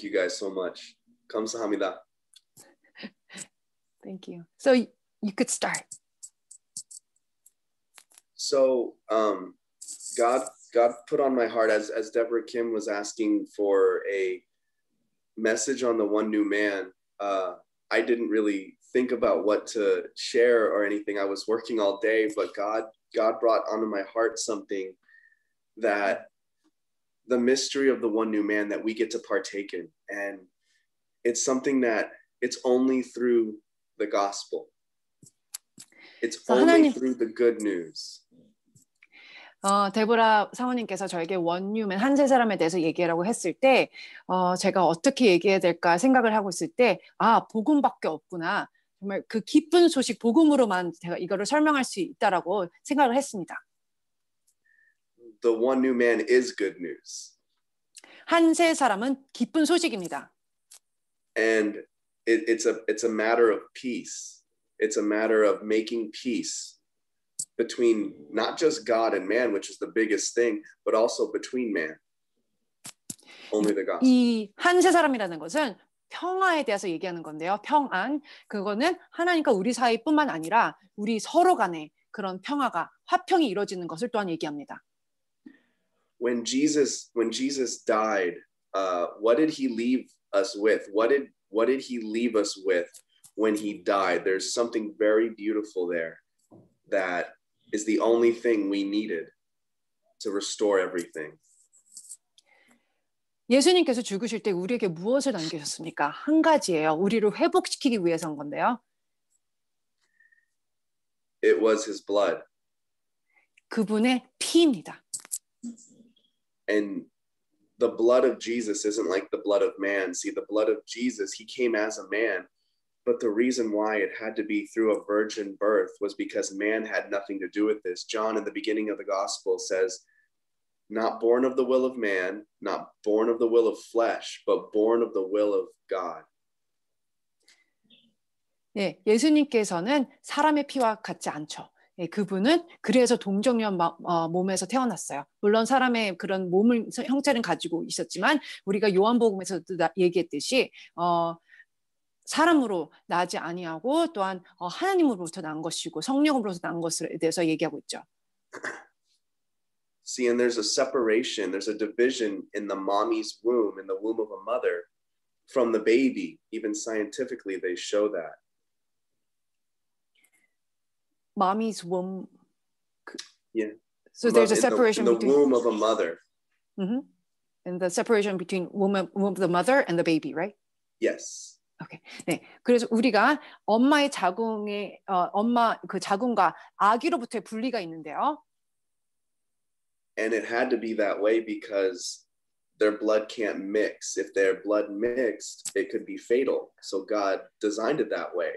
you guys so much. 감사합니다. Thank you. So you could start. So God put on my heart as Deborah Kim was asking for a message on the one new man. I didn't really think about what to share or anything. I was working all day, but God brought onto my heart something that the mystery of the one new man that we get to partake in. And it's something that it's only through the gospel. It's only through the good news. 데보라 사모님께서 저에게 원유맨 한 세 사람에 대해서 얘기하라고 했을 때 제가 어떻게 얘기해야 될까 생각을 하고 있을 때 복음밖에 없구나. 정말 그 기쁜 소식 복음으로만 제가 이거를 설명할 수 있다라고 생각을 했습니다. The one new man is good news. 한 세 사람은 기쁜 소식입니다. And it's a matter of peace. It's a matter of making peace between not just God and man, which is the biggest thing, but also between man. Only the gospel. 이 한 세 사람이라는 것은 평화에 대해서 얘기하는 건데요. 평안, 그거는 하나님과 우리 사이뿐만 아니라 우리 서로 간의 그런 평화가 화평이 이루어지는 것을 또한 얘기합니다. When Jesus died, what did he leave us with? What did he leave us with when he died? There's something very beautiful there that is the only thing we needed to restore everything. 예수님께서 죽으실 때 우리에게 무엇을 남기셨습니까? 한 가지예요. 우리를 회복시키기 위해서인 건데요. It was his blood. 그분의 피입니다. And the blood of Jesus isn't like the blood of man. See, the blood of Jesus, he came as a man, but the reason why it had to be through a virgin birth was because man had nothing to do with this. John, in the beginning of the gospel, says, not born of the will of man, not born of the will of flesh, but born of the will of God. 예, 예수님께서는 사람의 피와 같지 않죠. 예, 그분은 그래서 동정녀 몸에서 태어났어요. 물론 사람의 그런 몸을 형체는 가지고 있었지만 우리가 요한복음에서도 얘기했듯이 사람으로 나지 아니하고 또한 하나님으로부터 난 것이고 성령으로부터 난 것에 대해서 얘기하고 있죠. See, and there's a separation, there's a division in the mommy's womb, in the womb of a mother, from the baby. Even scientifically, they show that. Mommy's womb. Yeah. So there's a separation in the womb of a mother. Mm-hmm. And the separation between womb of the mother and the baby, right? Yes. Okay. 네. 그래서 우리가 엄마의 자궁에 엄마 그 자궁과 아기로부터의 분리가 있는데요. And it had to be that way because their blood can't mix. If their blood mixed, it could be fatal. So God designed it that way.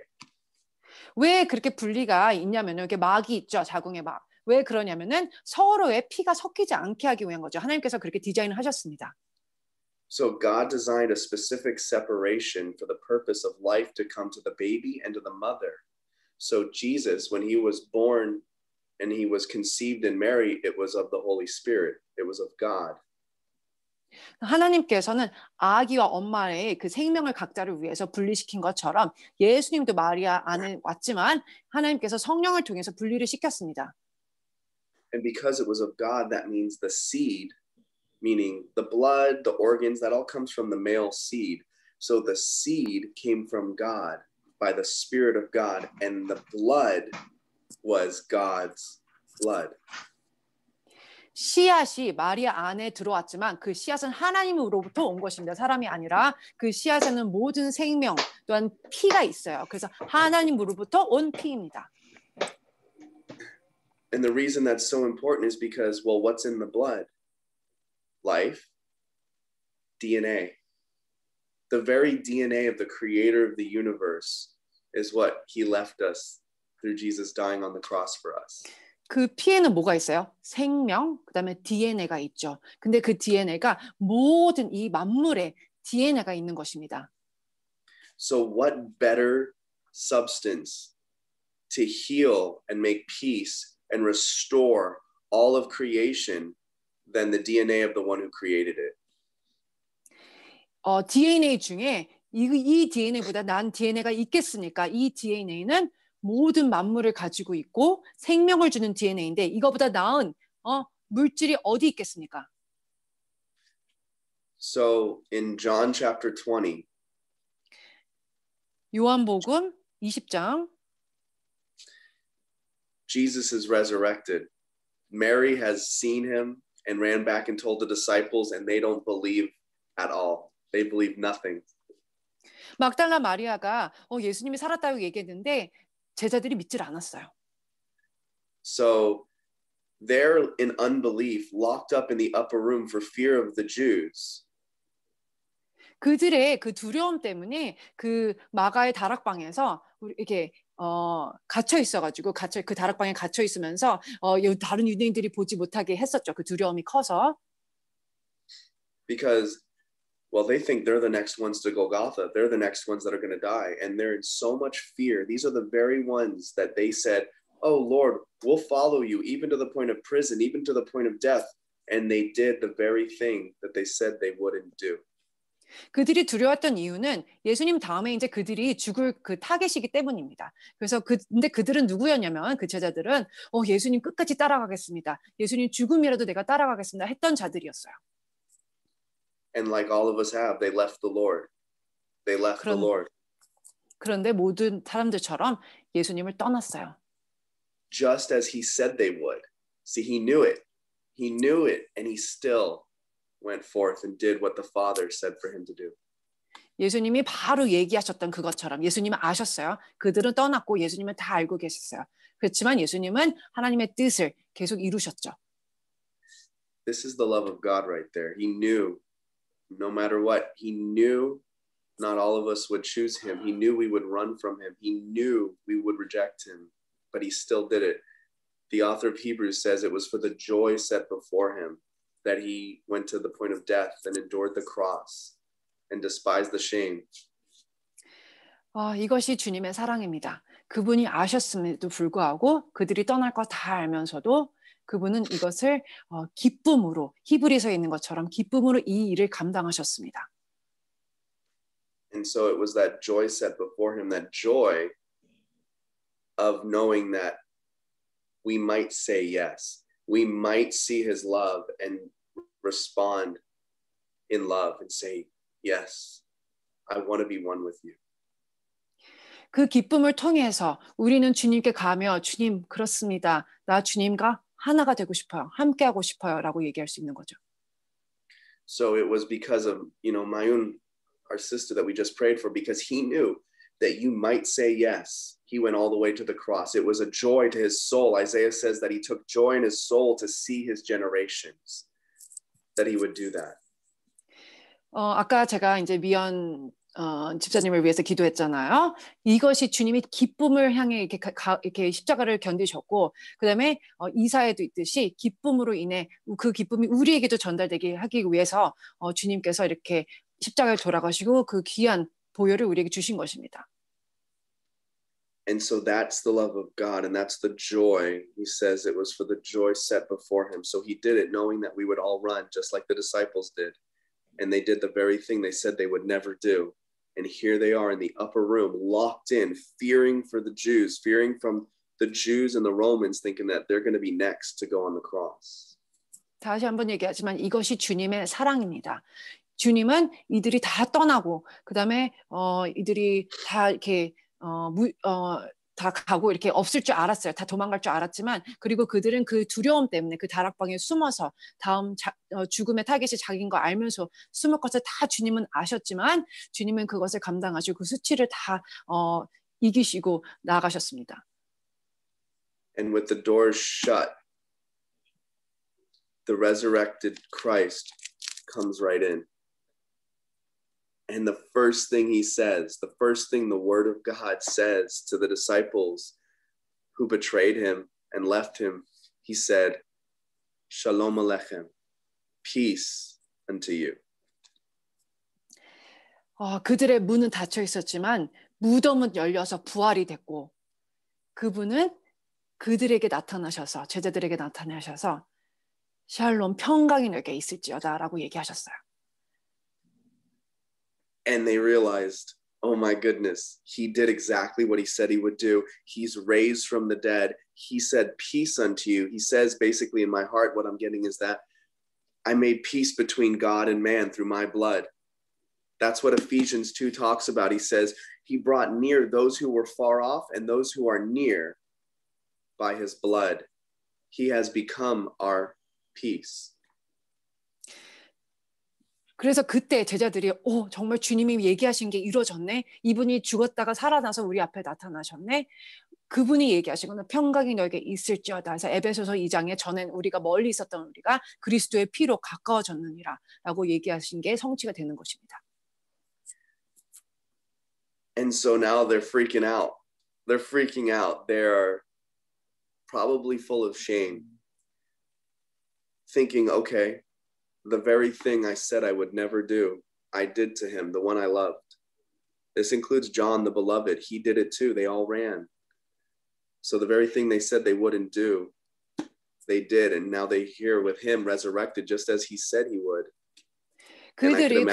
왜 그렇게 분리가 있냐면요. 이렇게 막이 있죠. 자궁에 막. 왜 그러냐면은 서로의 피가 섞이지 않게 하기 위한 거죠. 하나님께서 그렇게 디자인을 하셨습니다. So God designed a specific separation for the purpose of life to come to the baby and to the mother. So Jesus, when he was born and he was conceived in Mary, it was of the Holy Spirit. It was of God. 하나님께서는 아기와 엄마의 그 생명을 각자를 위해서 분리시킨 것처럼 예수님도 마리아 안에 왔지만 하나님께서 성령을 통해서 분리를 시켰습니다. And because it was of God, that means the seed, meaning the blood, the organs, that all comes from the male seed. So the seed came from God by the Spirit of God, and the blood was God's blood. 씨앗이 마리아 안에 들어왔지만 그 씨앗은 하나님으로부터 온 것입니다. 사람이 아니라 그 씨앗에는 모든 생명 또한 피가 있어요. 그래서 하나님으로부터 온 피입니다. And the reason that's so important is because, well, what's in the blood? Life, DNA. The very DNA of the creator of the universe is what he left us through Jesus dying on the cross for us. 그 피에는 뭐가 있어요? 생명, 그다음에 DNA가 있죠. 근데 그 DNA가 모든 이 만물에 DNA가 있는 것입니다. So what better substance to heal and make peace and restore all of creation than the DNA of the one who created it? DNA 중에 이 DNA보다 난 DNA가 있겠습니까? 이 DNA는 모든 만물을 가지고 있고 생명을 주는 DNA인데 이거보다 나은 물질이 어디 있겠습니까? So in John chapter 20, 요한복음 20장 Jesus is resurrected. Mary has seen him and ran back and told the disciples, and they don't believe at all. They believe nothing. 막달라 마리아가 예수님이 살았다고 얘기했는데 제자들이 믿질 않았어요. So they're in unbelief, locked up in the upper room for fear of the Jews. 그들의 그 두려움 때문에 그 마가의 다락방에서 이렇게 갇혀 있어가지고 그 다락방에 갇혀 있으면서 다른 유대인들이 보지 못하게 했었죠. 그 두려움이 커서. Because, well, they think they're the next ones to Golgotha. They're the next ones that are going to die. And they're in so much fear. These are the very ones that they said, oh, Lord, we'll follow you, even to the point of prison, even to the point of death. And they did the very thing that they said they wouldn't do. 그들이 두려웠던 이유는 예수님 다음에 이제 그들이 죽을 그 타겟이기 때문입니다. 그래서 근데 그들은 누구였냐면 그 제자들은 예수님 끝까지 따라가겠습니다. 예수님 죽음이라도 내가 따라가겠습니다. 했던 자들이었어요. And like all of us have, they left the Lord. They left the Lord. 그런데 모든 사람들처럼 예수님을 떠났어요. Just as he said they would. See, he knew it. He knew it, and he still went forth and did what the Father said for him to do. 예수님이 바로 얘기하셨던 그것처럼 예수님은 아셨어요. 그들은 떠났고 예수님은 다 알고 계셨어요. 그렇지만 예수님은 하나님의 뜻을 계속 이루셨죠. This is the love of God right there. He knew, no matter what, he knew not all of us would choose him. He knew we would run from him. He knew we would reject him, but he still did it. The author of Hebrews says it was for the joy set before him that he went to the point of death and endured the cross and despised the shame. 이것이 주님의 사랑입니다. 그분이 아셨음에도 불구하고 그들이 떠날 거 다 알면서도 그분은 이것을 기쁨으로 히브리서에 있는 것처럼 기쁨으로 이 일을 감당하셨습니다. And so it was that joy set before him, that joy of knowing that we might say yes. We might see his love and respond in love and say, yes, I want to be one with you. 그 기쁨을 통해서 우리는 주님께 가며 주님 그렇습니다. 나 주님과 하나가 되고 싶어요. 함께하고 싶어요. 라고 얘기할 수 있는 거죠. So it was because of, Mayun, our sister that we just prayed for, because he knew that you might say yes. He went all the way to the cross. It was a joy to his soul. Isaiah says that he took joy in his soul to see his generations, that he would do that. 아까 제가 이제 미연 집사님을 위해서 기도했잖아요. 이것이 주님이 기쁨을 향해 이렇게 십자가를 견디셨고, 그다음에 이사야도 있듯이 기쁨으로 인해 그 기쁨이 우리에게도 전달되게 하기 위해서 주님께서 이렇게 십자가를 돌아가시고 그 귀한 보혈을 우리에게 주신 것입니다. And so that's the love of God, and that's the joy. He says it was for the joy set before him. So he did it knowing that we would all run, just like the disciples did. And they did the very thing they said they would never do. And here they are in the upper room, locked in, fearing for the Jews, fearing from the Jews and the Romans, thinking that they're going to be next to go on the cross. 다시 한번 얘기하지만 이것이 주님의 사랑입니다. 주님은 이들이 다 떠나고 그다음에 이들이 다 이렇게 다 가고 이렇게 없을 줄 알았어요. 다 도망갈 줄 알았지만 그리고 그들은 그 두려움 때문에 그 다락방에 숨어서 다음 죽음의 타겟이 자기인 거 알면서 숨을 것을 다 주님은 아셨지만 주님은 그것을 감당하시고 그 수치를 다 이기시고 나아가셨습니다. And with the doors shut, the resurrected Christ comes right in. And the first thing he says, the first thing the word of God says to the disciples who betrayed him and left him, he said, Shalom Alechem, peace unto you. 그들의 문은 닫혀 있었지만 무덤은 열려서 부활이 됐고 그분은 그들에게 나타나셔서 제자들에게 나타나셔서 샬롬 평강이 너에게 있을지어다 라고 얘기하셨어요. And they realized, oh my goodness, he did exactly what he said he would do. He's raised from the dead. He said, peace unto you. He says basically in my heart, what I'm getting is that I made peace between God and man through my blood. That's what Ephesians 2 talks about. He says he brought near those who were far off and those who are near by his blood. He has become our peace. 그래서 그때 제자들이 정말 주님이 얘기하신 게 이루어졌네. 이분이 죽었다가 살아나서 우리 앞에 나타나셨네. 그분이 얘기하시거나 평강이 너에게 있을지어다. 그래서 에베소서 2장에 전엔 우리가 멀리 있었던 우리가 그리스도의 피로 가까워졌느니라 라고 얘기하신 게 성취가 되는 것입니다. And so now they're freaking out. They're freaking out. They're probably full of shame. Thinking, okay, the very thing I said I would never do, I did to him, the one I loved. This includes John, the beloved. He did it too. They all ran. So the very thing they said they wouldn't do, they did. And now they hear with him resurrected just as he said he would. 그들이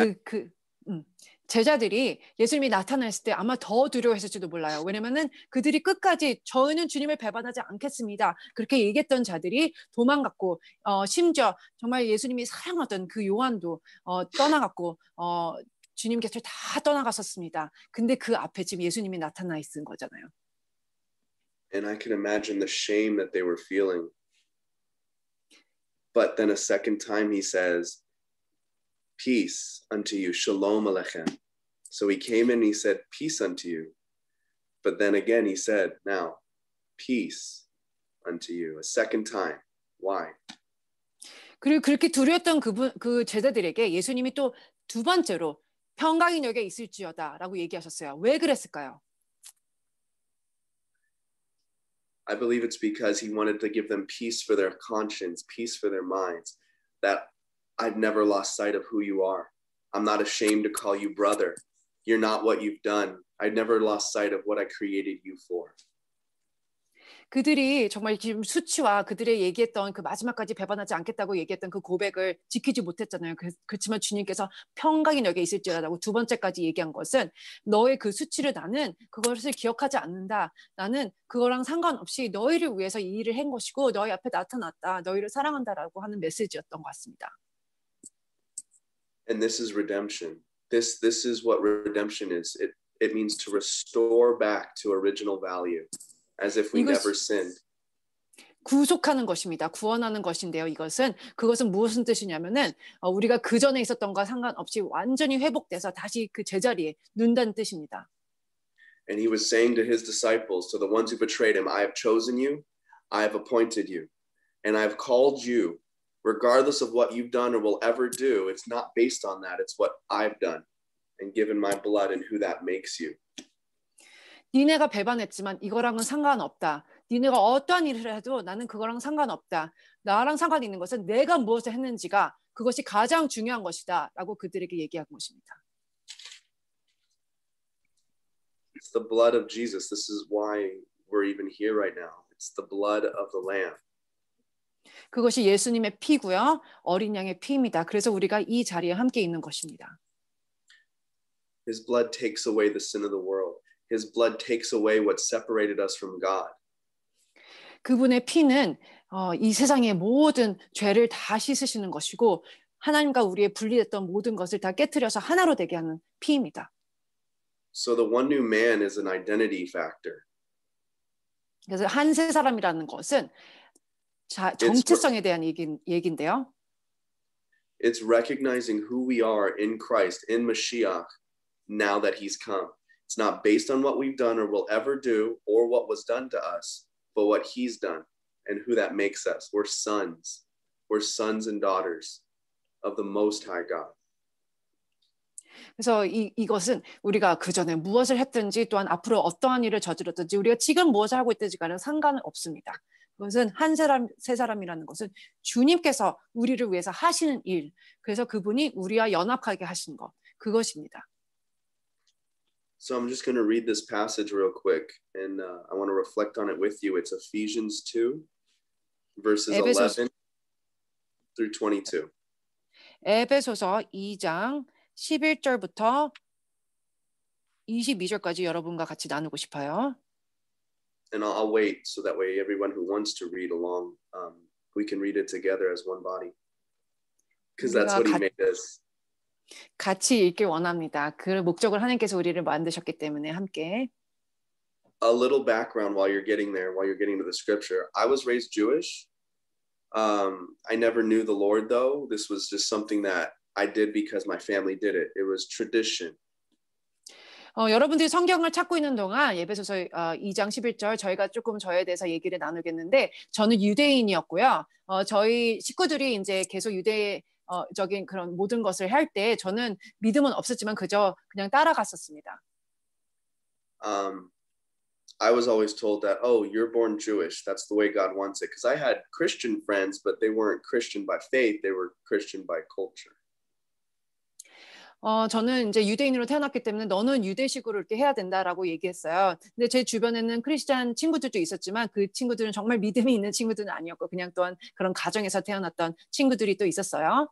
제자들이 예수님이 나타났을 때 아마 더 두려워했을지도 몰라요. 왜냐면은 그들이 끝까지 저희는 주님을 배반하지 않겠습니다. 그렇게 얘기했던 자들이 도망갔고 심지어 정말 예수님이 사랑하던 그 요한도 떠나갔고 주님 곁을 다 떠나갔었습니다. 근데 그 앞에 지금 예수님이 나타나 있는 거잖아요. And I can imagine the shame that they were feeling. But then a second time he says, peace unto you, shalom alechem. So he came in and he said, peace unto you. But then again he said, now, peace unto you. A second time. Why? 그리고 그렇게 두려웠던 그 제자들에게 예수님이 또 두 번째로 평강이 너에게 있을지어다라고 얘기하셨어요. 왜 그랬을까요? I believe it's because he wanted to give them peace for their conscience, peace for their minds, that I've never lost sight of who you are. I'm not ashamed to call you brother. You're not what you've done. I never lost sight of what I created you for. 그들이 정말 지금 수치와 그들의 얘기했던 그 마지막까지 배반하지 않겠다고 얘기했던 그 고백을 지키지 못했잖아요. 그렇지만 주님께서 평강이 너에게 있을지라고 두 번째까지 얘기한 것은 너의 그 수치를 나는 그것을 기억하지 않는다. 나는 그거랑 상관없이 너희를 위해서 이 일을 한 것이고 너희 앞에 나타났다. 너희를 사랑한다라고 하는 메시지였던 것 같습니다. And this is redemption. This is what redemption is. It means to restore back to original value. As if we never sinned. 구속하는 것입니다. 구원하는 것인데요. 그것은 무슨 뜻이냐면은 우리가 그 전에 있었던 것과 상관없이 완전히 회복돼서 다시 그 제자리에 눈다는 뜻입니다. And he was saying to his disciples, to the ones who betrayed him, I have chosen you, I have appointed you, and I have called you, regardless of what you've done or will ever do. It's not based on that. It's what I've done and given my blood and who that makes you. 니네가 배반했지만 이거랑은 상관없다. 니네가 어떠한 일을 해도 나는 그거랑 상관없다. 나랑 상관 있는 것은 내가 무엇을 했는지가 그것이 가장 중요한 것이다. 라고 그들에게 얘기한 것입니다. It's the blood of Jesus. This is why we're even here right now. It's the blood of the Lamb. 그것이 예수님의 피고요. 어린 양의 피입니다. 그래서 우리가 이 자리에 함께 있는 것입니다. His blood takes away the sin of the world. His blood takes away what separated us from God. 그분의 피는 이 세상의 모든 죄를 다 씻으시는 것이고 하나님과 우리의 분리됐던 모든 것을 다 깨트려서 하나로 되게 하는 피입니다. So the one new man is an identity factor. 그래서 한 새 사람이라는 것은 정체성에 대한 얘기인데요. It's recognizing who we are in Christ, in Mashiach, now that he's come. It's not based on what we've done or will ever do or what was done to us, but what he's done and who that makes us. We're sons. We're sons and daughters of the Most High God. 그래서 이것은 우리가 그전에 무엇을 했든지 또한 앞으로 어떠한 일을 저질렀든지 우리가 지금 무엇을 하고 있든지가는 상관은 없습니다. 그것은 새 사람이라는 것은 주님께서 우리를 위해서 하시는 일, 그래서 그분이 우리와 연합하게 하신 것, 그것입니다. So I'm just going to read this passage real quick, and I want to reflect on it with you. It's Ephesians 2, verses 11 through 22. 에베소서 2장 11절부터 22절까지 여러분과 같이 나누고 싶어요. And I'll wait so that way everyone who wants to read along, we can read it together as one body. Because that's what he made us. 같이 읽길 원합니다. 그 목적을 하나님께서 우리를 만드셨기 때문에 함께. A little background while you're getting there, while you're getting to the scripture. I was raised Jewish. I never knew the Lord though. This was just something that I did because my family did it. It was tradition. 여러분들이 성경을 찾고 있는 동안 예배소서 2장 11절 저희가 조금 저에 대해서 얘기를 나누겠는데 저는 유대인이었고요. 저희 식구들이 이제 계속 유대적인 그런 모든 것을 할 때 저는 믿음은 없었지만 그저 그냥 따라갔었습니다. I was always told that, oh, you're born Jewish. That's the way God wants it. Because I had Christian friends, but they weren't Christian by faith. They were Christian by culture. 저는 이제 유대인으로 태어났기 때문에 너는 유대식으로 이렇게 해야 된다라고 얘기했어요. 근데 제 주변에는 크리스찬 친구들도 있었지만 그 친구들은 정말 믿음이 있는 친구들은 아니었고 그냥 또한 그런 가정에서 태어났던 친구들이 또 있었어요.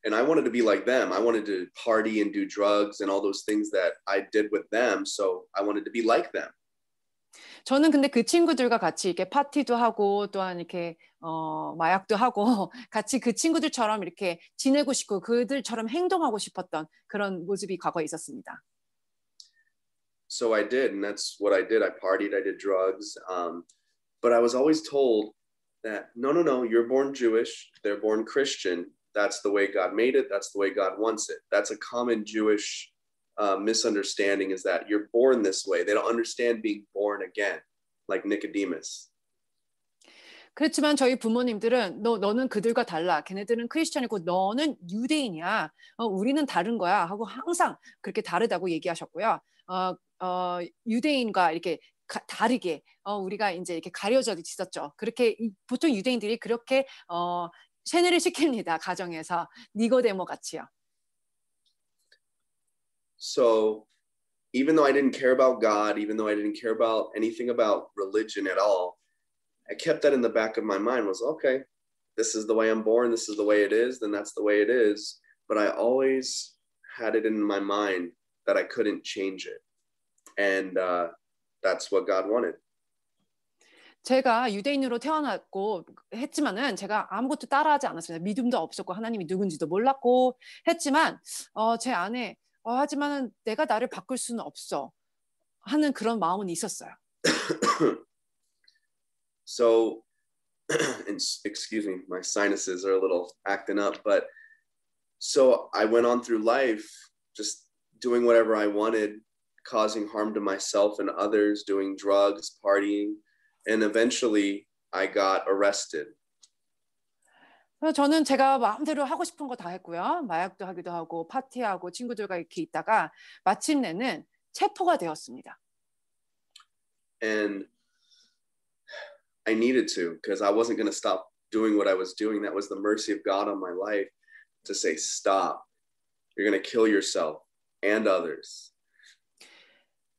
And I wanted to be like them. I wanted to party and do drugs and all those things that I did with them. So I wanted to be like them. 저는 근데 그 친구들과 같이 이렇게 파티도 하고 또한 이렇게 마약도 하고 같이 그 친구들처럼 이렇게 지내고 싶고 그들처럼 행동하고 싶었던 그런 모습이 과거에 있었습니다. So I did, and that's what I did. I partied, I did drugs, but I was always told that no, you're born Jewish, they're born Christian. That's the way God made it. That's the way God wants it. That's a common Jewish misunderstanding is that you're born this way. They don't understand being born again, like Nicodemus. 그렇지만 저희 부모님들은 너는 그들과 달라. 걔네들은 크리스천이고 너는 유대인이야. 우리는 다른 거야 하고 항상 그렇게 다르다고 얘기하셨고요. 유대인과 이렇게 다르게 우리가 이제 이렇게 가려져 있었죠. 그렇게 보통 유대인들이 그렇게 세뇌를 시킵니다. 가정에서 니고데모 같이요. So even though I didn't care about God, even though I didn't care about anything about religion at all, I kept that in the back of my mind was, okay, this is the way I'm born. This is the way it is. Then that's the way it is. But I always had it in my mind that I couldn't change it. And that's what God wanted. 제가 유대인으로 태어났고 했지만은 제가 아무것도 따라하지 않았습니다. 믿음도 없었고 하나님이 누군지도 몰랐고 했지만 제 안에 하지만은 내가 나를 바꿀 수는 없어 하는 그런 마음은 있었어요. So, excuse me, my sinuses are a little acting up, but so I went on through life just doing whatever I wanted, causing harm to myself and others, doing drugs, partying. And eventually I got arrested. 저는 제가 마음대로 하고 싶은 거 다 했고요. 마약도 하기도 하고 파티하고 친구들과 이렇게 있다가 마침내는 체포가 되었습니다. And I needed to because I wasn't going to stop doing what I was doing. That was the mercy of God on my life to say, stop. You're going to kill yourself and others.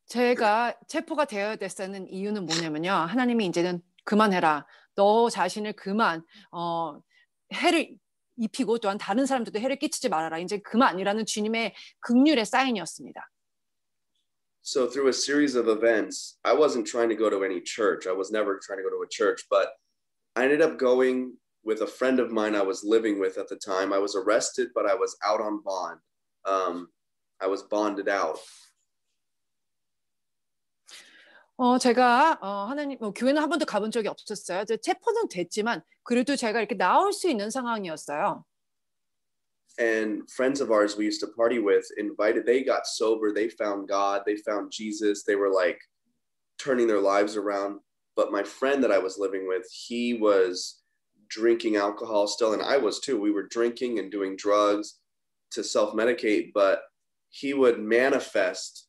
제가 체포가 되어야 됐다는 이유는 뭐냐면요. 하나님이 이제는 그만해라. 너 자신을 그만 해를 입히고 또한 다른 사람들도 해를 끼치지 말아라. 이제 그만이라는 주님의 긍휼의 사인이었습니다. So through a series of events, I wasn't trying to go to any church. I was never trying to go to a church, but I ended up going with a friend of mine I was living with at the time. I was arrested, but I was out on bond. I was bonded out. 제가 하나님 교회는 한 번도 가본 적이 없었어요. 체포는 됐지만 그래도 제가 이렇게 나올 수 있는 상황이었어요. And friends of ours we used to party with invited. They got sober. They found God. They found Jesus. They were like turning their lives around. But my friend that I was living with, he was drinking alcohol still, and I was too. We were drinking and doing drugs to self-medicate, but he would manifest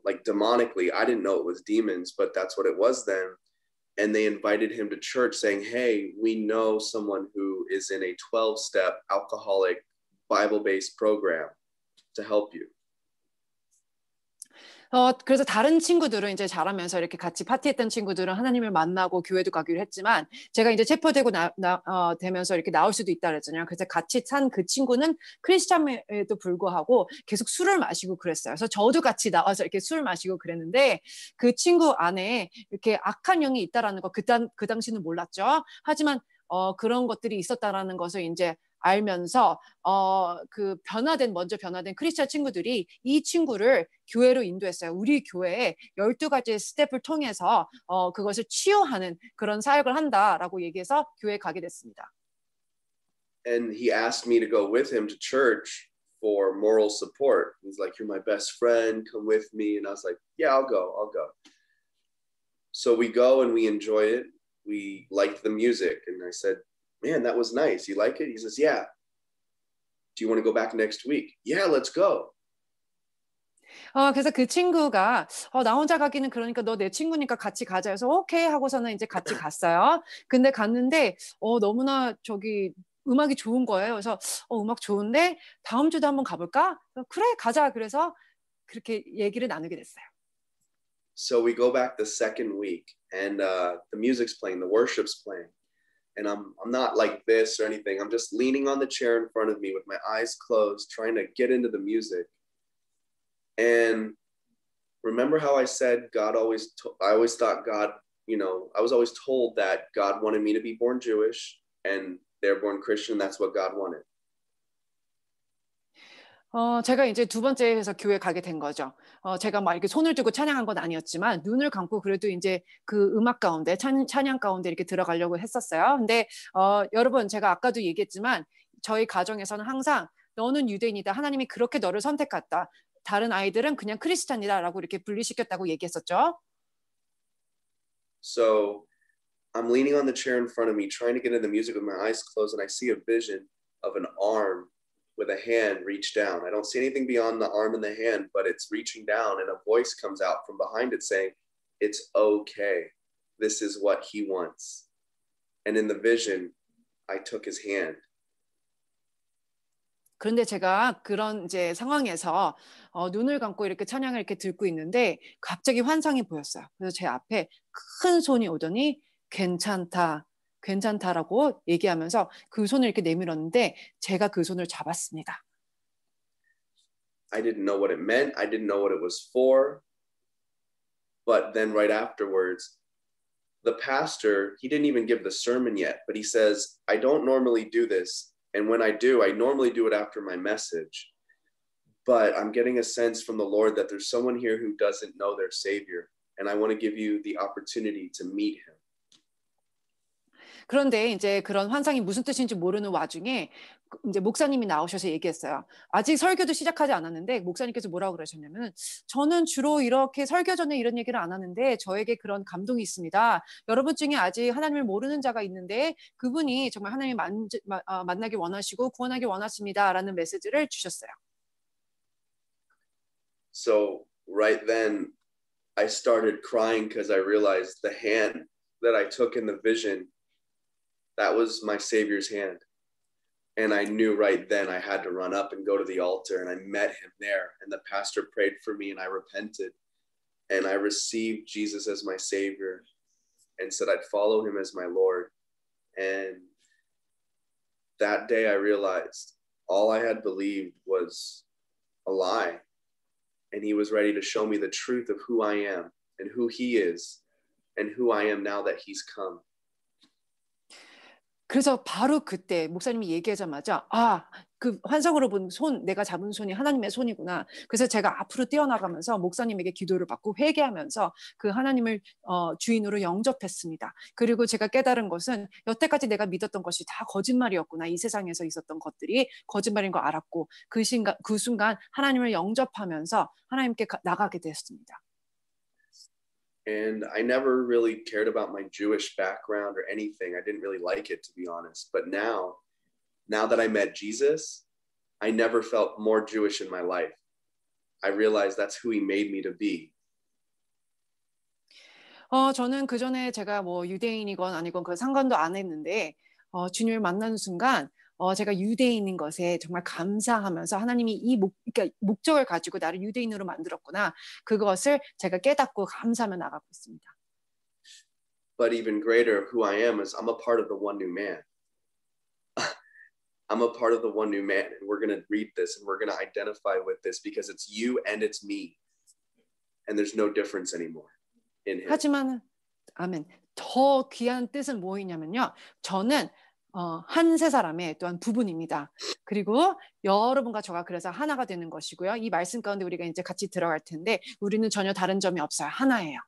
like demonically. I didn't know it was demons, but that's what it was then. And they invited him to church saying, hey, we know someone who is in a 12-step alcoholic Bible-based program to help you. 그래서 다른 친구들은 이제 자라면서 이렇게 같이 파티했던 친구들은 하나님을 만나고 교회도 가기로 했지만 제가 이제 체포되고 되면서 이렇게 나올 수도 있다 그랬잖아요. 그래서 같이 산 그 친구는 크리스찬에도 불구하고 계속 술을 마시고 그랬어요. 그래서 저도 같이 나와서 이렇게 술 마시고 그랬는데 그 친구 안에 이렇게 악한 영이 있다라는 거 그 당시는 몰랐죠. 하지만 그런 것들이 있었다라는 것을 이제 알면서 그 먼저 변화된 크리스찬 친구들이 이 친구를 교회로 인도했어요. 우리 교회에 12가지 스텝을 통해서 그것을 치유하는 그런 사역을 한다라고 얘기해서 교회에 가게 됐습니다. And he asked me to go with him to church for moral support. He's like, "You're my best friend. Come with me." And I was like, "Yeah, I'll go. So we go and we enjoy it. We liked the music. And I said, "Man, that was nice. You like it?" He says, "Yeah. Do you want to go back next week?" "Yeah, let's go." 그래서 그 친구가 나 혼자 가기는 그러니까 너 내 친구니까 같이 가자 해서 오케이 하고서는 이제 같이 갔어요. 근데 갔는데 너무나 음악이 좋은 거예요. 그래서 음악 좋은데 다음 주도 한번 가볼까? 그래 가자. 그래서 그렇게 얘기를 나누게 됐어요. So we go back the second week, and the music's playing, the worship's playing, and I'm not like this or anything. I'm just leaning on the chair in front of me with my eyes closed, trying to get into the music. And remember how I said I always thought God, I was always told that God wanted me to be born Jewish, and they're born Christian. That's what God wanted. 제가 이제 두 번째 해서 교회 가게 된 거죠. 제가 막 이렇게 손을 들고 찬양한 건 아니었지만 눈을 감고 그래도 이제 그 음악 가운데 찬양 가운데 이렇게 들어가려고 했었어요. 근데 여러분 제가 아까도 얘기했지만 저희 가정에서는 항상 너는 유대인이다. 하나님이 그렇게 너를 선택했다. 다른 아이들은 그냥 크리스찬이다라고 이렇게 분리시켰다고 얘기했었죠. So I'm leaning on the chair in front of me, trying to get into the music with my eyes closed, and I see a vision of an arm with a hand reach down. I don't see anything beyond the arm and the hand, but it's reaching down, and a voice comes out from behind it saying, "It's okay. This is what he wants." And in the vision, I took his hand. 그런데 제가 그런 이제 상황에서 눈을 감고 이렇게 찬양을 이렇게 듣고 있는데 갑자기 환상이 보였어요. 그래서 제 앞에 큰 손이 오더니 괜찮다라고 얘기하면서 그 손을 이렇게 내밀었는데 제가 그 손을 잡았습니다. I didn't know what it meant. I didn't know what it was for. But then right afterwards, the pastor, he didn't even give the sermon yet, but he says, "I don't normally do this. And when I do, I normally do it after my message. But I'm getting a sense from the Lord that there's someone here who doesn't know their Savior. And I want to give you the opportunity to meet him." 그런데 이제 그런 환상이 무슨 뜻인지 모르는 와중에 이제 목사님이 나오셔서 얘기했어요. 아직 설교도 시작하지 않았는데 목사님께서 뭐라고 그러셨냐면 저는 주로 이렇게 설교 전에 이런 얘기를 안 하는데 저에게 그런 감동이 있습니다. 여러분 중에 아직 하나님을 모르는 자가 있는데 그분이 정말 하나님을 만나기 원하시고 구원하기 원하십니다라는 메시지를 주셨어요. So right then I started crying because I realized the hand that I took in the vision, that was my Savior's hand. And I knew right then I had to run up and go to the altar, and I met him there, and the pastor prayed for me, and I repented, and I received Jesus as my Savior and said I'd follow him as my Lord. And that day I realized all I had believed was a lie, and he was ready to show me the truth of who I am and who he is and who I am now that he's come. 그래서 바로 그때 목사님이 얘기하자마자 그 환상으로 본 손, 내가 잡은 손이 하나님의 손이구나. 그래서 제가 앞으로 뛰어나가면서 목사님에게 기도를 받고 회개하면서 그 하나님을 주인으로 영접했습니다. 그리고 제가 깨달은 것은 여태까지 내가 믿었던 것이 다 거짓말이었구나. 이 세상에서 있었던 것들이 거짓말인 거 알았고 그 순간 하나님을 영접하면서 하나님께 나가게 됐습니다. And I never really cared about my Jewish background or anything. I didn't really like it, to be honest. But now that I met Jesus, I never felt more Jewish in my life. I realized that's who he made me to be. 저는 그전에 제가 뭐 유대인이건 아니건 그 상관도 안 했는데 주님을 만나는 순간 제가 유대인인 것에 정말 감사하면서 하나님이 그러니까 목적을 가지고 나를 유대인으로 만들었구나. 그것을 제가 깨닫고 감사하며 나가고 있습니다. But even greater, who I am is I'm a part of the one new man. I'm a part of the one new man, and we're going to read this and we're going to identify with this because it's you and it's me, and there's no difference anymore in him. 하지만 아멘. 더 귀한 뜻은 뭐이냐면요. 저는 한 세 사람의 또한 부분입니다. 그리고 여러분과 저가 그래서 하나가 되는 것이고요. 이 말씀 가운데 우리가 이제 같이 들어갈 텐데 우리는 전혀 다른 점이 없어요. 하나예요.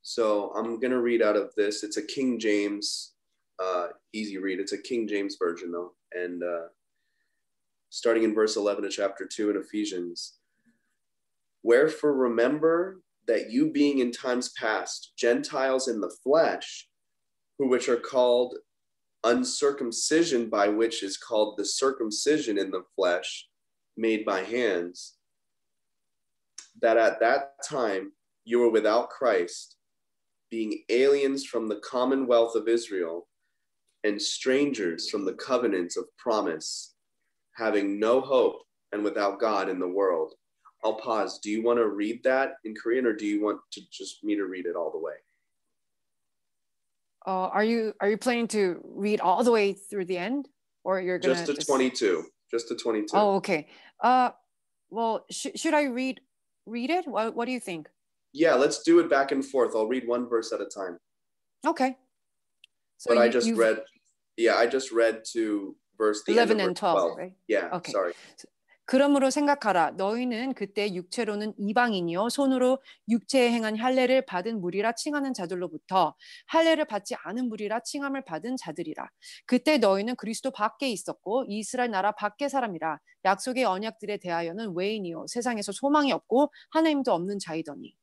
So I'm going to read out of this. It's a King James, easy read. It's a King James version though. And starting in verse 11 of chapter 2 in Ephesians. Wherefore remember that you being in times past Gentiles in the flesh, who which are called uncircumcision, by which is called the circumcision in the flesh, made by hands, that at that time you were without Christ, being aliens from the commonwealth of Israel, and strangers from the covenants of promise, having no hope and without God in the world. I'll pause. Do you want to read that in Korean, or do you want to just me to read it all the way? Are you planning to read all the way through the end, or you're gonna just to 22? Just to 22. Oh, okay. Well, should I read it? What do you think? Yeah, let's do it back and forth. I'll read one verse at a time. Okay. So but I just read to verse 11 and 12, right? Yeah, okay. Sorry. 그러므로 생각하라. 너희는 그때 육체로는 이방인이요 손으로 육체에 행한 할례를 받은 무리라 칭하는 자들로부터 할례를 받지 않은 무리라 칭함을 받은 자들이라. 그때 너희는 그리스도 밖에 있었고 이스라엘 나라 밖의 사람이라. 약속의 언약들에 대하여는 외인이요 세상에서 소망이 없고 하나님도 없는 자이더니.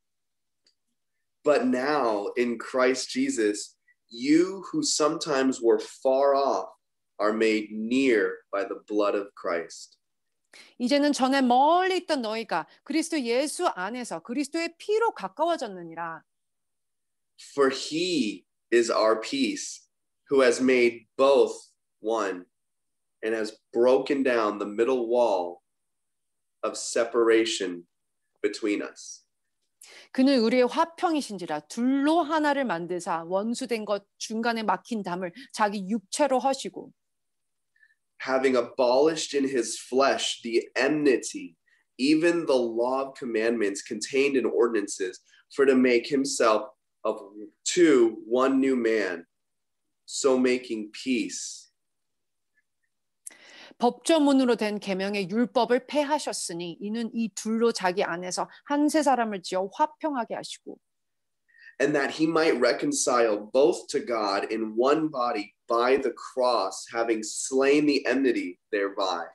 But now in Christ Jesus, you who sometimes were far off are made near by the blood of Christ. 이제는 전에 멀리 있던 너희가 그리스도 예수 안에서 그리스도의 피로 가까워졌느니라. For he is our peace, who has made both one and has broken down the middle wall of separation between us. 그는 우리의 화평이신지라 둘로 하나를 만드사 원수된 것 중간에 막힌 담을 자기 육체로 하시고 having abolished in his flesh the enmity, even the law of commandments contained in ordinances, for to make himself of two one new man, so making peace. 법조문으로 된 계명의 율법을 폐하셨으니 이는 이 둘로 자기 안에서 한 세 사람을 지어 화평하게 하시고 And that he might reconcile both to God in one body by the cross, having slain the enmity thereby.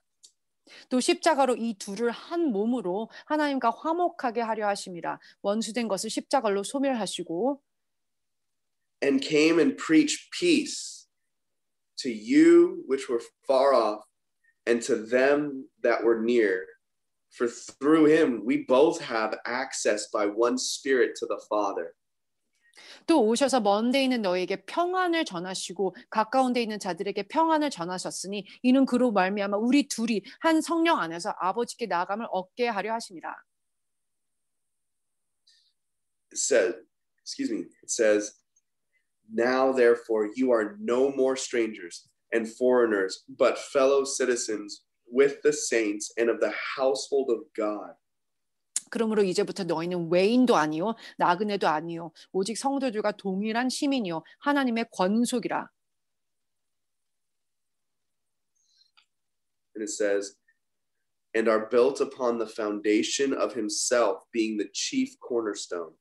또 십자가로 이 둘을 한 몸으로 하나님과 화목하게 하려 하심이라. 원수된 것을 십자가로 소멸하시고 And came and preached peace to you which were far off and to them that were near. For through him we both have access by one Spirit to the Father. 또 오셔서 먼 데 있는 너희에게 평안을 전하시고 가까운 데 있는 자들에게 평안을 전하셨으니 이는 그로 말미암아 우리 둘이 한 성령 안에서 아버지께 나아감을 얻게 하려 하심이라. It says, now therefore you are no more strangers and foreigners, but fellow citizens with the saints and of the household of God. 그러므로 이제부터 너희는 외인도 아니요 나그네도 아니요 오직 성도들과 동일한 시민이요 하나님의 권속이라. And it says, and are built upon the foundation of himself, being the chief cornerstone.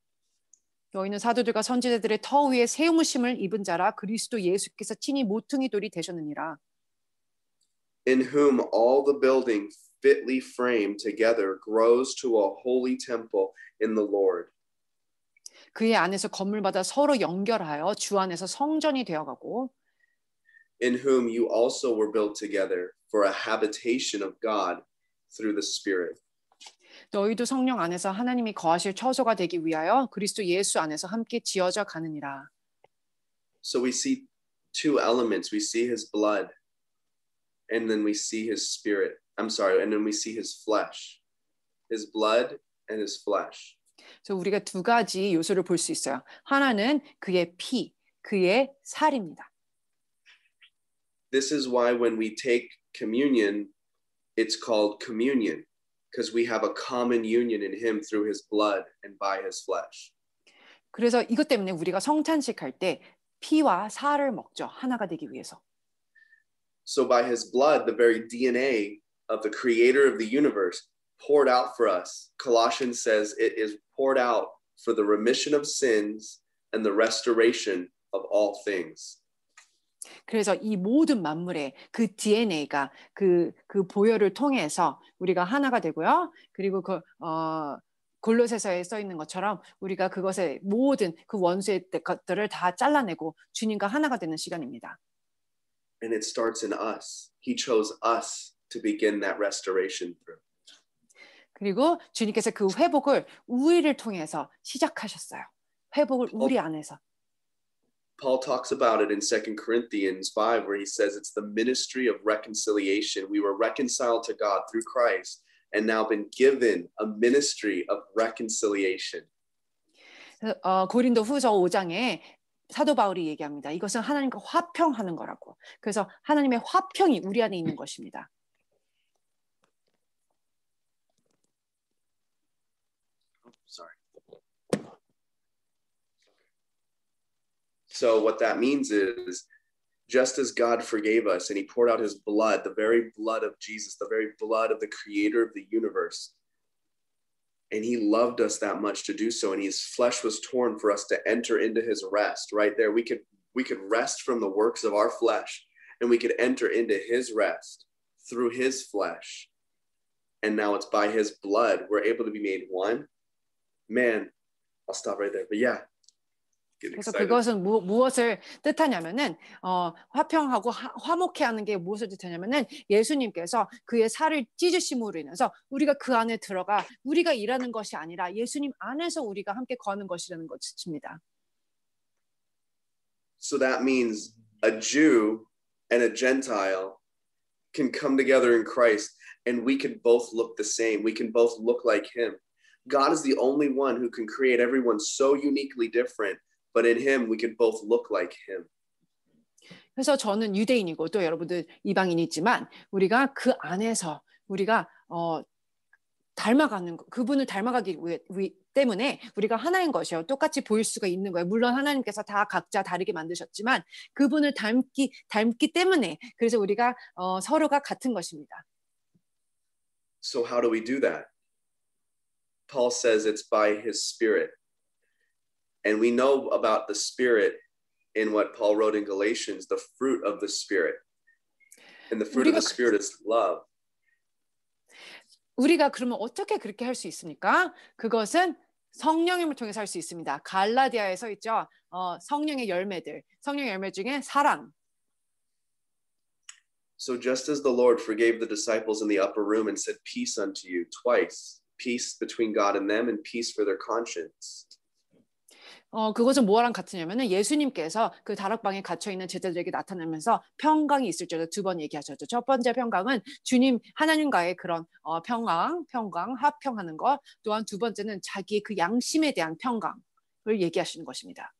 너희는 사도들과 선지자들의 터 위에 세우심을 입은 자라 그리스도 예수께서 친히 모퉁이 돌이 되셨느니라. In whom all the building fitly framed together grows to a holy temple in the Lord. 그의 안에서 건물마다 서로 연결하여 주 안에서 성전이 되어가고 in whom you also were built together for a habitation of God through the Spirit. 너희도 성령 안에서 하나님이 거하실 처소가 되기 위하여 그리스도 예수 안에서 함께 지어져 가느니라. So we see two elements. We see his blood, and then we see his spirit. I'm sorry, and then we see his flesh. His blood and his flesh. 그래서 우리가 두 가지 요소를 볼 수 있어요. 하나는 그의 피, 그의 살입니다. This is why when we take communion, it's called communion, because we have a common union in him through his blood and by his flesh. 그래서 이것 때문에 우리가 성찬식 할 때 피와 살을 먹죠. 하나가 되기 위해서. So by his blood, the very DNA of the creator of the universe poured out for us. Colossians says it is poured out for the remission of sins and the restoration of all things. 그래서 이 모든 만물의 그 DNA가 그 보혈을 통해서 우리가 하나가 되고요. 그리고 골로새서에 써 있는 것처럼 우리가 그것의 모든 그 원수의 것들을 다 잘라내고 주님과 하나가 되는 시간입니다. And it starts in us. He chose us to begin that restoration through. 그리고 주님께서 그 회복을 우리를 통해서 시작하셨어요. 회복을 우리 안에서. Paul talks about it in 2 Corinthians 5, where he says it's the ministry of reconciliation. We were reconciled to God through Christ and now been given a ministry of reconciliation. 고린도 후서 5장에 사도 바울이 얘기합니다. 이것은 하나님과 화평하는 거라고. 그래서 하나님의 화평이 우리 안에 있는 것입니다. Sorry. So what that means is, just as God forgave us and he poured out his blood, the very blood of Jesus, the very blood of the creator of the universe, and he loved us that much to do so, and his flesh was torn for us to enter into his rest. Right there, we could rest from the works of our flesh, and we could enter into his rest through his flesh. And now it's by his blood we're able to be made one. Man, I'll stop right there. But yeah. 그래서 그것은 무엇을 뜻하냐면은 화평하고 화목해 하는 게 무엇을 뜻하냐면은 예수님께서 그의 살을 찢으심으로 인해서 우리가 그 안에 들어가 우리가 일하는 것이 아니라 예수님 안에서 우리가 함께 거하는 것이라는 것입니다. So that means a Jew and a Gentile can come together in Christ and we can both look the same. We can both look like him. God is the only one who can create everyone so uniquely different. But in him, we could both look like him. 그래서 저는 유대인이고 또 여러분들 이방인이지만 우리가 그 안에서 우리가 닮아가는 그분을 닮아가기 때문에 우리가 하나인 것이요. 똑같이 보일 수가 있는 거예요. 물론 하나님께서 다 각자 다르게 만드셨지만 그분을 닮기 때문에 그래서 우리가 서로가 같은 것입니다. So how do we do that? Paul says it's by his spirit. And we know about the Spirit in what Paul wrote in Galatians, the fruit of the Spirit. And the fruit of the Spirit is love. 우리가 그러면 어떻게 그렇게 할 수 있습니까? 그것은 성령님을 통해서 할 수 있습니다. 갈라디아에 써 있죠. 성령의 열매들. 성령의 열매 중에 사랑. So just as the Lord forgave the disciples in the upper room and said peace unto you twice, peace between God and them and peace for their conscience. 그것은 뭐랑 같으냐면은 예수님께서 그 다락방에 갇혀 있는 제자들에게 나타나면서 평강이 있을 줄 두 번 얘기하셨죠. 첫 번째 평강은 주님 하나님과의 그런 평강, 화평하는 것. 또한 두 번째는 자기의 그 양심에 대한 평강을 얘기하시는 것입니다.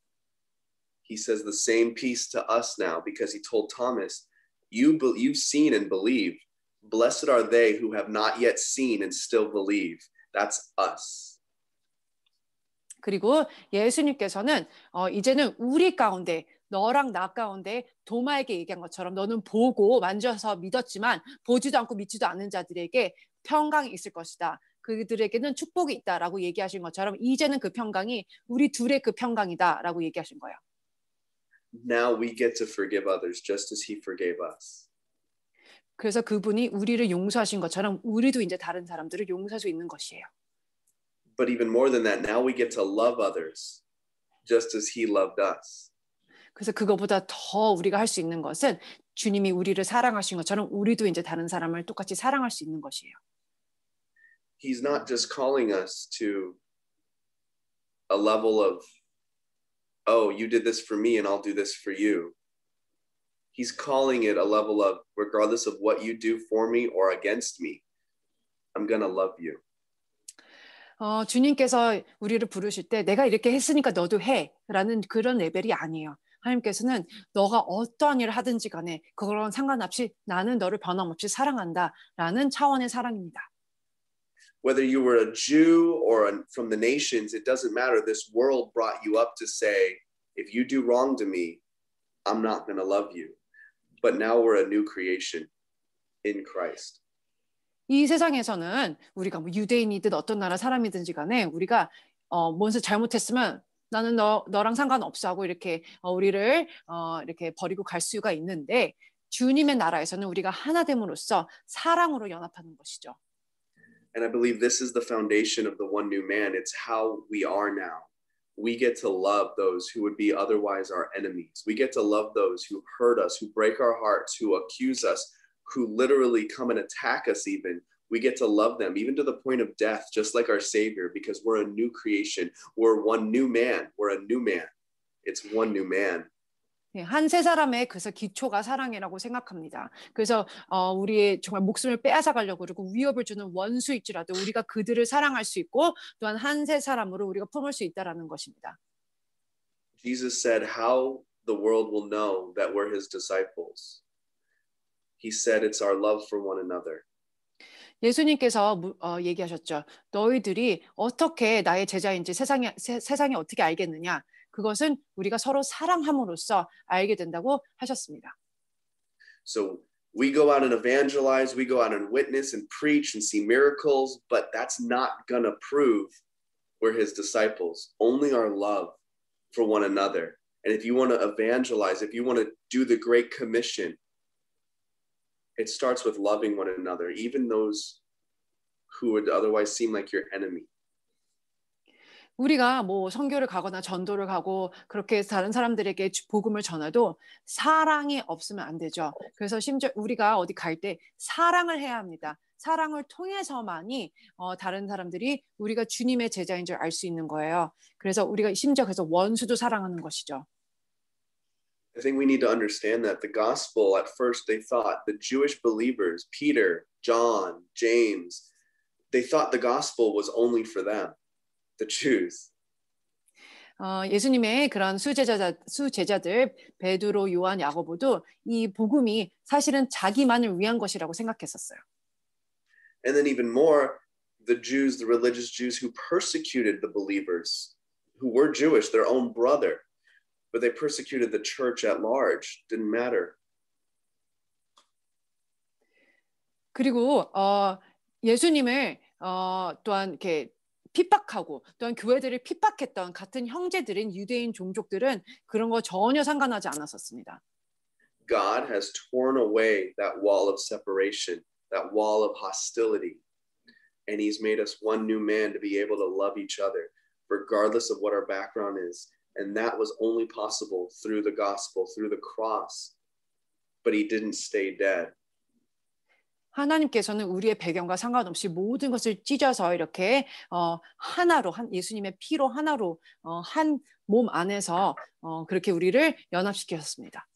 He says the same peace to us now because he told Thomas, you've seen and believed. Blessed are they who have not yet seen and still believe. That's us. 그리고 예수님께서는 이제는 우리 가운데 너랑 나 가운데 도마에게 얘기한 것처럼 너는 보고 만져서 믿었지만 보지도 않고 믿지도 않는 자들에게 평강이 있을 것이다. 그들에게는 축복이 있다라고 얘기하신 것처럼 이제는 그 평강이 우리 둘의 그 평강이다라고 얘기하신 거예요. Now we get to forgive others just as he forgave us. 그래서 그분이 우리를 용서하신 것처럼 우리도 이제 다른 사람들을 용서할 수 있는 것이에요. But even more than that, now we get to love others just as he loved us. 그래서 그거보다 더 우리가 할 수 있는 것은 주님이 우리를 사랑하신 것처럼 우리도 이제 다른 사람을 똑같이 사랑할 수 있는 것이에요. He's not just calling us to a level of, oh, you did this for me and I'll do this for you. He's calling it a level of regardless of what you do for me or against me, I'm gonna love you. 주님께서 우리를 부르실 때 내가 이렇게 했으니까 너도 해라는 그런 레벨이 아니에요. 하나님께서는 너가 어떠한 일을 하든지 간에 그거랑 상관없이 나는 너를 변함없이 사랑한다라는 차원의 사랑입니다. Whether you were a Jew or from the nations, it doesn't matter. This world brought you up to say, if you do wrong to me, I'm not going to love you. But now we're a new creation in Christ. 이 세상에서는 우리가 뭐 유대인이든 어떤 나라 사람이든지 간에 우리가 뭔가 잘못했으면 나는 너랑 상관없어 하고 이렇게 우리를 이렇게 버리고 갈 수가 있는데 주님의 나라에서는 우리가 하나 됨으로써 사랑으로 연합하는 것이죠. And I believe this is the foundation of the one new man. It's how we are now. We get to love those who would be otherwise our enemies. We get to love those who hurt us, who break our hearts, who accuse us, who literally come and attack us even. We get to love them, even to the point of death, just like our Savior, because we're a new creation. We're one new man. We're a new man. It's one new man. 한 세 사람의 그래서 기초가 사랑이라고 생각합니다. 그래서 우리의 정말 목숨을 빼앗아 가려고 그러고 위협을 주는 원수일지라도 우리가 그들을 사랑할 수 있고 또한 한 세 사람으로 우리가 품을 수 있다라는 것입니다. Jesus said how the world will know that we're his disciples. He said it's our love for one another. 예수님께서 얘기하셨죠. 너희들이 어떻게 나의 제자인지 세상이 어떻게 알겠느냐? 그것은 우리가 서로 사랑함으로써 알게 된다고 하셨습니다. So we go out and evangelize, we go out and witness and preach and see miracles, but that's not going to prove we're his disciples. Only our love for one another. And if you want to evangelize, if you want to do the Great Commission, it starts with loving one another, even those who would otherwise seem like your enemy. 우리가 뭐 선교를 가거나 전도를 가고 그렇게 다른 사람들에게 복음을 전해도 사랑이 없으면 안 되죠. 그래서 심지어 우리가 어디 갈 때 사랑을 해야 합니다. 사랑을 통해서만이 다른 사람들이 우리가 주님의 제자인 줄 알 수 있는 거예요. 그래서 우리가 심지어 그래서 원수도 사랑하는 것이죠. I think we need to understand that the gospel, at first they thought the Jewish believers, Peter, John, James, they thought the gospel was only for them, the Jews. 예수님의 그런 수제자들 베드로, 요한, 야고보도 이 복음이 사실은 자기만을 위한 것이라고 생각했었어요. And then even more, the Jews, the religious Jews who persecuted the believers, who were Jewish, their own brother. But they persecuted the church at large. Didn't matter. 그리고 예수님을 또한 이렇게 핍박하고 또한 교회들을 핍박했던 같은 형제들인 유대인 종족들은 그런 거 전혀 상관하지 않았었습니다. God has torn away that wall of separation, that wall of hostility, and he's made us one new man to be able to love each other, regardless of what our background is. And that was only possible through the gospel, through the cross. But he didn't stay dead. 하나님께서는 우리의 배경과 상관없이 모든 것을 찢어서 이렇게 하나로 예수님의 피로 하나로 한 몸 안에서 그렇게 우리를 연합시키셨습니다.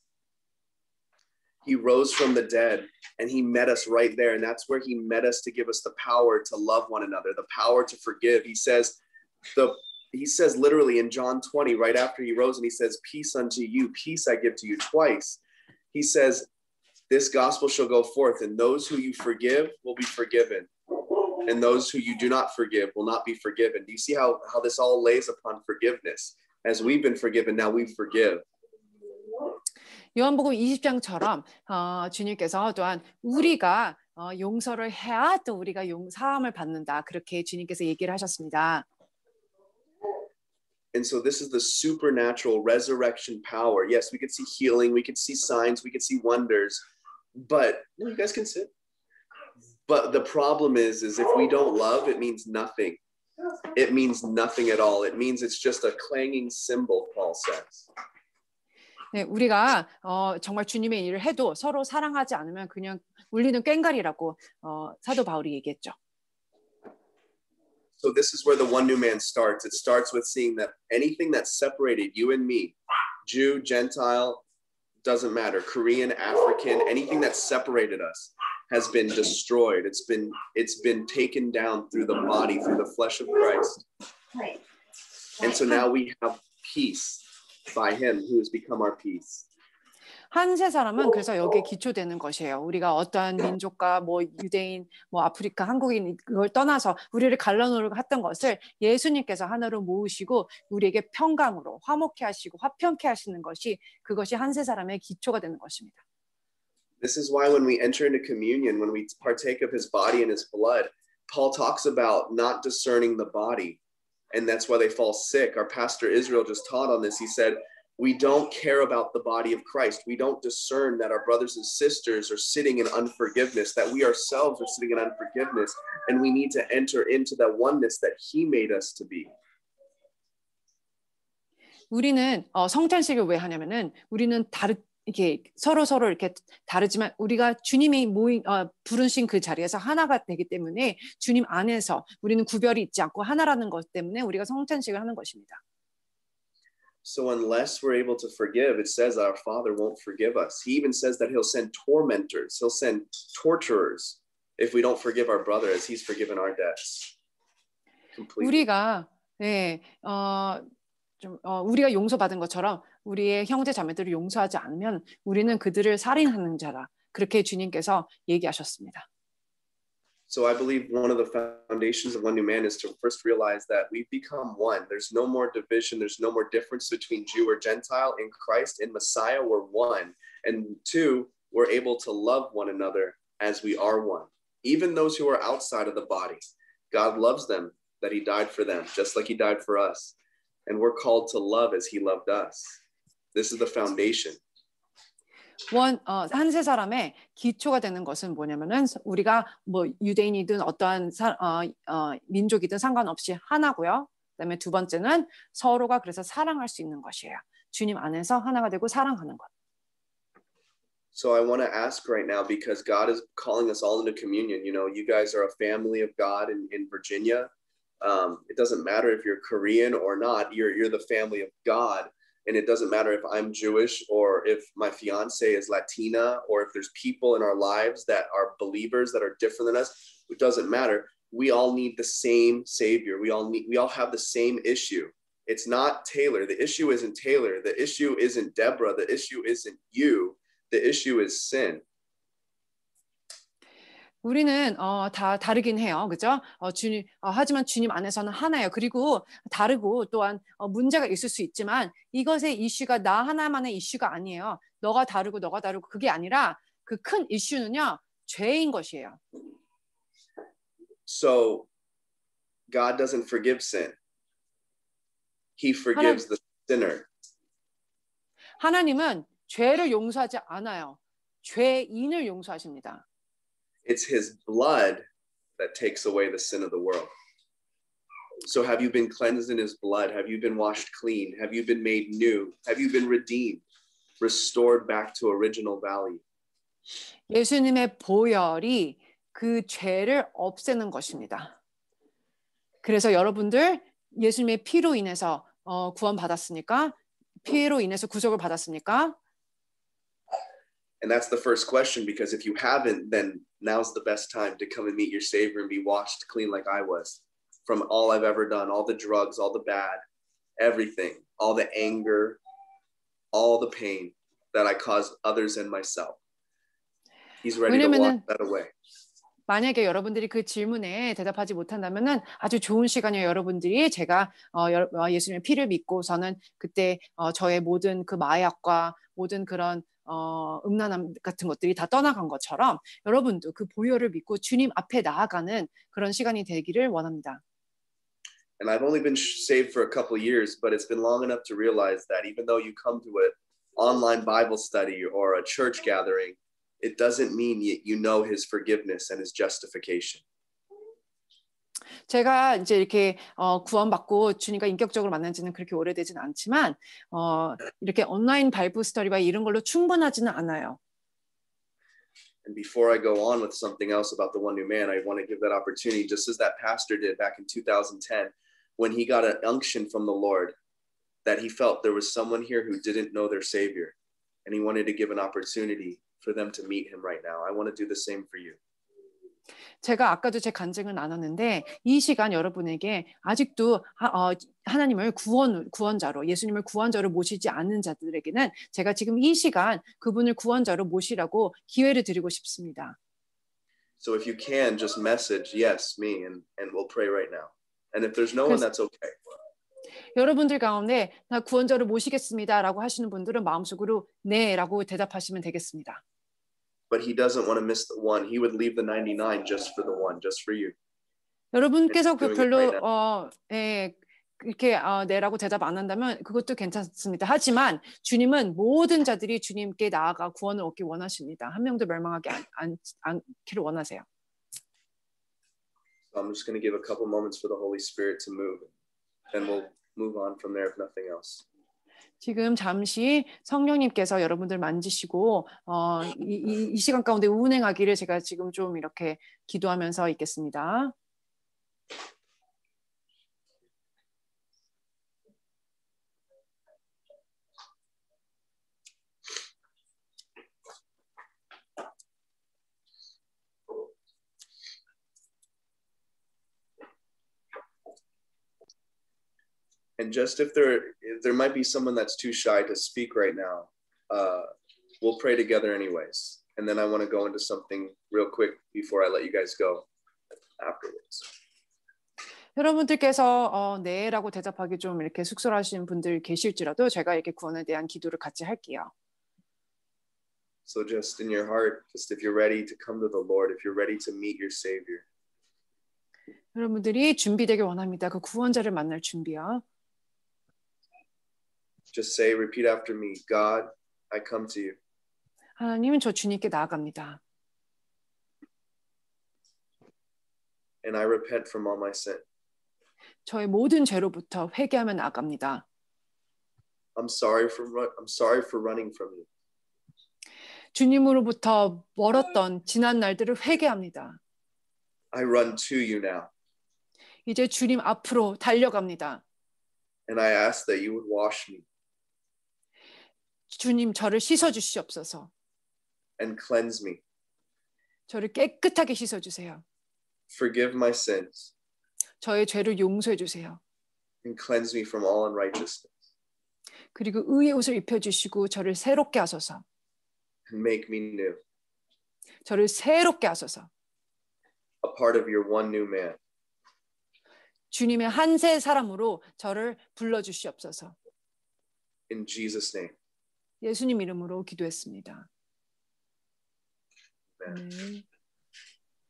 He rose from the dead and he met us right there. And that's where he met us to give us the power to love one another, the power to forgive. He says literally in John 20, right after he rose, and he says, peace unto you, peace I give to you twice. He says, this gospel shall go forth, and those who you forgive will be forgiven, and those who you do not forgive will not be forgiven. Do you see how this all lays upon forgiveness? As we've been forgiven, now we forgive. 요한복음 20장처럼 주님께서 또한 우리가 용서를 해야 또 우리가 사함을 받는다. 그렇게 주님께서 얘기를 하셨습니다. And so this is the supernatural resurrection power. Yes, we could see healing, we could see signs, we could see wonders, but you guys can sit. But the problem is if we don't love, it means nothing. It means nothing at all. It means it's just a clanging cymbal, Paul says. 네, 우리가 정말 주님의 일을 해도 서로 사랑하지 않으면 그냥 울리는 꽹과리라고 사도 바울이 얘기했죠. So this is where the one new man starts. It starts with seeing that anything that separated you and me, Jew, Gentile, doesn't matter, Korean, African, anything that separated us has been destroyed. It's been taken down through the body, through the flesh of Christ. Right. And so now we have peace by him who has become our peace. 한세 사람은 그래서 여기에 기초되는 것이에요. 우리가 어떠한 민족과 뭐 유대인, 뭐 아프리카, 한국인 그걸 떠나서 우리를 갈라놓으려고 했던 것을 예수님께서 하나로 모으시고 우리에게 평강으로 화목케 하시고 화평케 하시는 것이 그것이 한세 사람의 기초가 되는 것입니다. This is why when we enter into communion, when we partake of his body and his blood, Paul talks about not discerning the body. And that's why they fall sick. Our pastor Israel just taught on this. He said, we don't care about the body of Christ. We don't discern that our brothers and sisters are sitting in unforgiveness, that we ourselves are sitting in unforgiveness, and we need to enter into that oneness that he made us to be. 우리는 성찬식을 왜 하냐면은 우리는 이렇게 서로 이렇게 다르지만 우리가 주님이 부르신 그 자리에서 하나가 되기 때문에 주님 안에서 우리는 구별이 있지 않고 하나라는 것 때문에 우리가 성찬식을 하는 것입니다. So unless we're able to forgive, it says our Father won't forgive us. He even says that he'll send tormentors, he'll send torturers if we don't forgive our brother as he's forgiven our debts. Completely. 우리가 우리가 용서받은 것처럼 우리의 형제 자매들을 용서하지 않으면 우리는 그들을 살인하는 자다. 그렇게 주님께서 얘기하셨습니다. So I believe one of the foundations of One New Man is to first realize that we've become one. There's no more division. There's no more difference between Jew or Gentile. In Christ, in Messiah, we're one. And two, we're able to love one another as we are one. Even those who are outside of the body, God loves them, that he died for them, just like he died for us. And we're called to love as he loved us. This is the foundation. 한세 사람의 기초가 되는 것은 뭐냐면은 우리가 뭐 유대인이든 어떠한 민족이든 상관없이 하나고요. 그다음에 두 번째는 서로가 그래서 사랑할 수 있는 것이에요. 주님 안에서 하나가 되고 사랑하는 것. So I want to ask right now, because God is calling us all into communion. You know, you guys are a family of God in Virginia. It doesn't matter if you're Korean or not. You're the family of God. And it doesn't matter if I'm Jewish or if my fiance is Latina or if there's people in our lives that are believers that are different than us. It doesn't matter. We all need the same Savior. We all have the same issue. It's not Taylor. The issue isn't Taylor. The issue isn't Deborah. The issue isn't you. The issue is sin. 우리는 다 다르긴 해요. 그죠? 하지만 주님 안에서는 하나예요. 그리고 다르고 또한 문제가 있을 수 있지만 이것의 이슈가 나 하나만의 이슈가 아니에요. 너가 다르고 그게 아니라 그 큰 이슈는요. 죄인 것이에요. So God doesn't forgive sin. He forgives the sinner. 하나님은 죄를 용서하지 않아요. 죄인을 용서하십니다. It's his blood that takes away the sin of the world. So have you been cleansed in his blood? Have you been washed clean? Have you been made new? Have you been redeemed? Restored back to original value? 예수님의 보혈이 그 죄를 없애는 것입니다. 그래서 여러분들 예수님의 피로 인해서 구원받았으니까, 피로 인해서 구속을 받았으니까. And that's the first question, because if you haven't, then now's the best time to come and meet your Savior and be washed clean like I was from all I've ever done, all the drugs, all the bad, everything, all the anger, all the pain that I caused others and myself. He's ready to wash that away. 만약에 여러분들이 그 질문에 대답하지 못한다면은 아주 좋은 시간이에요. 여러분들이 제가 예수님의 피를 믿고서는 그때 저의 모든 그 마약과 모든 그런 음란함 같은 것들이 다 떠나간 것처럼 여러분도 그 보혈을 믿고 주님 앞에 나아가는 그런 시간이 되기를 원합니다. And I've only been saved for a couple of years, but it's been long enough to realize that even though you come to an online Bible study or a church gathering, it doesn't mean you know his forgiveness and his justification. 제가 이제 이렇게 구원받고 주님과 인격적으로 만난 지는 그렇게 오래되지는 않지만 이렇게 온라인 바이블 스터디와 이런 걸로 충분하지는 않아요. And before I go on with something else about the One New Man, I want to give that opportunity, just as that pastor did back in 2010, when he got an unction from the Lord, that he felt there was someone here who didn't know their Savior. and he wanted to give an opportunity for them to meet him right now. I want to do the same for you. 제가 아까도 제 간증을 나눴는데 이 시간 여러분에게 아직도 하나님을 구원자로 예수님을 구원자로 모시지 않는 자들에게는 제가 지금 이 시간 그분을 구원자로 모시라고 기회를 드리고 싶습니다. So if you can, just message yes, me, and we'll pray right now. And if there's no one, that's okay. 여러분들 가운데 나 구원자로 모시겠습니다라고 하시는 분들은 마음속으로 네라고 대답하시면 되겠습니다. But he doesn't want to miss the one. He would leave the 99 just for the one, just for you. 여러분께서 별로 이렇게 네라고 대답 안 한다면 그것도 괜찮습니다. 하지만 주님은 모든 자들이 주님께 나아가 구원을 얻기 원하십니다. 한 명도 멸망하지 않기를 원하세요. So I'm just going to give a couple moments for the Holy Spirit to move, and we'll move on from there if nothing else. 지금 잠시 성령님께서 여러분들 만지시고 이 시간 가운데 운행하기를 제가 지금 좀 이렇게 기도하면서 있겠습니다. And just if there might be someone that's too shy to speak right now, we'll pray together anyways. And then I want to go into something real quick before I let you guys go afterwards. 여러분들께서 네라고 대답하기 좀 이렇게 쑥스러워하시는 분들 계실지라도 제가 이렇게 구원에 대한 기도를 같이 할게요. So just in your heart, just if you're ready to come to the Lord, if you're ready to meet your Savior. 여러분들이 준비되길 원합니다. 그 구원자를 만날 준비요. Just say, repeat after me. God, I come to you. 하나님, 저 주님께 나아갑니다. And I repent from all my sin. 저의 모든 죄로부터 회개하며 나아갑니다. I'm sorry for running from you. 주님으로부터 멀었던 지난 날들을 회개합니다. I run to you now. 이제 주님 앞으로 달려갑니다. And I ask that you would wash me. 주님, 저를 씻어 주시옵소서. And cleanse me. 저를 깨끗하게 씻어 주세요. Forgive my sins. 저의 죄를 용서해 주세요. And cleanse me from all unrighteousness. 그리고 의의 옷을 입혀 주시고 저를 새롭게 하소서. And make me new. 저를 새롭게 하소서. A part of your one new man. 주님의 한 새 사람으로 저를 불러 주시옵소서. In Jesus' name. 예수님 이름으로 기도했습니다. Amen.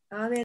아멘.